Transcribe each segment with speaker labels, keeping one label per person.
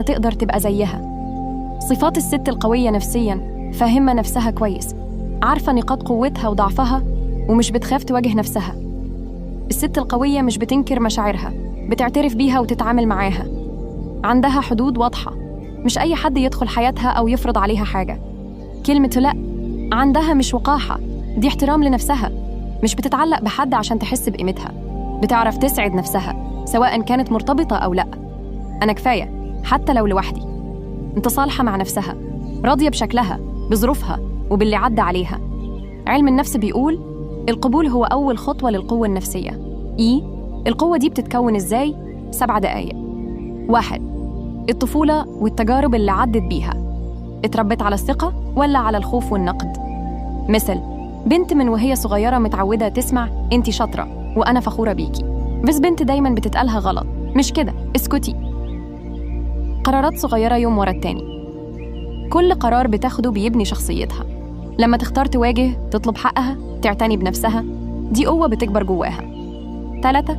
Speaker 1: تقدر تبقى زيها. صفات الست القوية نفسياً: فاهمة نفسها كويس، عارفة نقاط قوتها وضعفها، ومش بتخاف تواجه نفسها. الست القوية مش بتنكر مشاعرها، بتعترف بيها وتتعامل معاها. عندها حدود واضحة، مش أي حد يدخل حياتها أو يفرض عليها حاجة. كلمة لأ عندها مش وقاحة، دي احترام لنفسها. مش بتتعلق بحد عشان تحس بقيمتها، بتعرف تسعد نفسها سواء كانت مرتبطة أو لأ. أنا كفاية حتى لو لوحدي. متصالحة مع نفسها، راضية بشكلها، بظروفها، وباللي عدى عليها. علم النفس بيقول القبول هو أول خطوة للقوة النفسية. القوة دي بتتكون إزاي؟ 7 دقايق. 1. الطفولة والتجارب اللي عدت بيها. اتربت على الثقة ولا على الخوف والنقد؟ مثل بنت من وهي صغيرة متعودة تسمع انتي شاطرة وأنا فخورة بيكي، بس بنت دايماً بتتقالها غلط، مش كده، اسكتي. قرارات صغيرة يوم ورا التاني، كل قرار بتاخده بيبني شخصيتها. لما تختار تواجه، تطلب حقها، تعتني بنفسها، دي قوة بتكبر جواها. 3.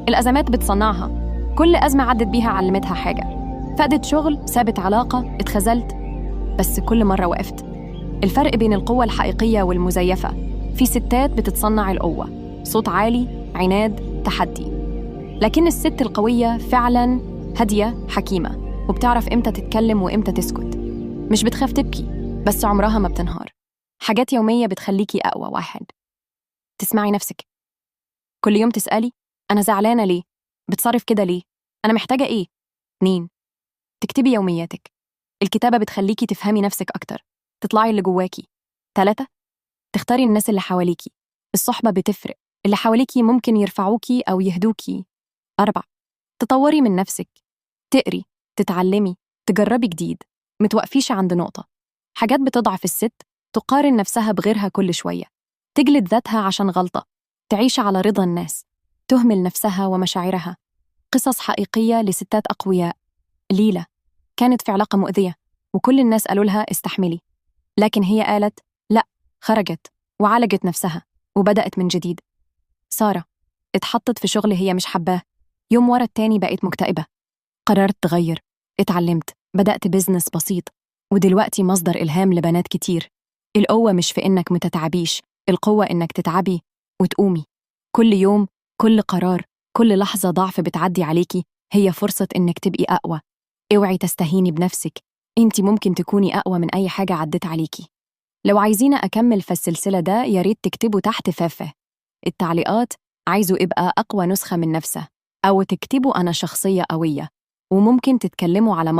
Speaker 1: الأزمات بتصنعها، كل أزمة عدت بيها علمتها حاجة. فقدت شغل، سابت علاقة، اتخذلت، بس كل مرة وقفت. الفرق بين القوة الحقيقية والمزيفة: في ستات بتتصنع القوة، صوت عالي، عناد، تحدي. لكن الست القوية فعلاً هادية، حكيمة، وبتعرف إمتى تتكلم وإمتى تسكت. مش بتخاف تبكي، بس عمرها ما بتنهار. حاجات يومية بتخليكي أقوى. 1. تسمعي نفسك، كل يوم تسألي أنا زعلانة ليه؟ بتصرف كده ليه؟ أنا محتاجة إيه؟ 2. تكتبي يومياتك، الكتابة بتخليكي تفهمي نفسك أكتر، تطلعي اللي جواكي. 3. تختاري الناس اللي حواليكي، الصحبة بتفرق، اللي حواليكي ممكن يرفعوكي أو يهدوكي. 4. تطوري من نفسك، تقري، تتعلمي، تجربي جديد، متوقفيش عند نقطة. حاجات بتضعف الست: تقارن نفسها بغيرها كل شوية، تجلد ذاتها عشان غلطة، تعيش على رضا الناس، تهمل نفسها ومشاعرها. قصص حقيقية لستات أقوياء. ليلى كانت في علاقة مؤذية، وكل الناس قالوا لها استحملي، لكن هي قالت لأ، خرجت وعالجت نفسها وبدأت من جديد. سارة اتحطت في شغل هي مش حباه، يوم ورا التاني بقت مكتئبة. قررت تغير، اتعلمت، بدأت بيزنس بسيط، ودلوقتي مصدر إلهام لبنات كتير. القوة مش في إنك متتعبيش، القوة إنك تتعبي وتقومي. كل يوم، كل قرار، كل لحظة ضعف بتعدي عليكي هي فرصة إنك تبقي أقوى. اوعي تستهيني بنفسك، انتي ممكن تكوني أقوى من أي حاجة عدت عليكي. لو عايزين أكمل في السلسلة ده ياريت تكتبوا تحت فافة التعليقات عايزوا ابقى أقوى نسخة من نفسه، أو تكتبوا أنا شخصية قوية، وممكن تتكلموا على